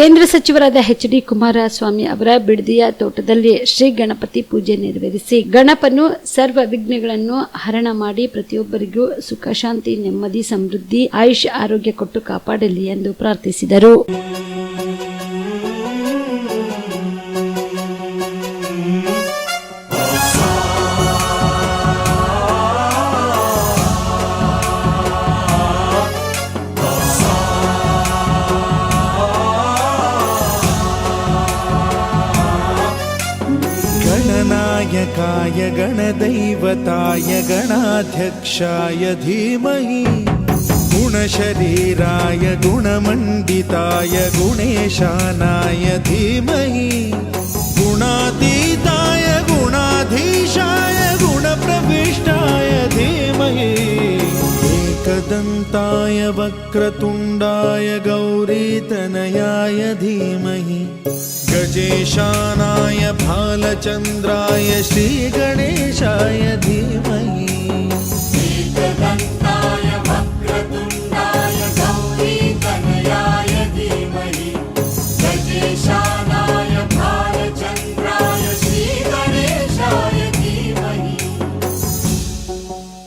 ಕೇಂದ್ರ ಸಚಿವರಾದ ಎಚ್.ಡಿ. ಕುಮಾರಸ್ವಾಮಿ ಅವರ ಬಿಡದಿಯ ತೋಟದಲ್ಲಿ ಶ್ರೀ ಗಣಪತಿ ಪೂಜೆ ನೆರವೇರಿಸಿ ಗಣಪನು ಸರ್ವ ವಿಘ್ನಗಳನ್ನು ಹರಣ ಮಾಡಿ ಪ್ರತಿಯೊಬ್ಬರಿಗೂ ಸುಖ, ಶಾಂತಿ, ನೆಮ್ಮದಿ, ಸಮೃದ್ಧಿ, ಆಯುಷ್, ಆರೋಗ್ಯ ಕೊಟ್ಟು ಕಾಪಾಡಲಿ ಎಂದು ಪ್ರಾರ್ಥಿಸಿದರು. गणनायकाय गणदैवताय गणाध्यक्षाय धीमहि गुणशरीराय गुणमण्डिताय गुणेशानाय धीमहि गुणातीताय गुणाधीशाय गुणप्रविष्टाय धीमहि एकदन्ताय वक्रतुण्डाय गौरीतनयाय धीमहि गजेशानाय भालचन्द्राय श्रीगणेशाय धीमहि।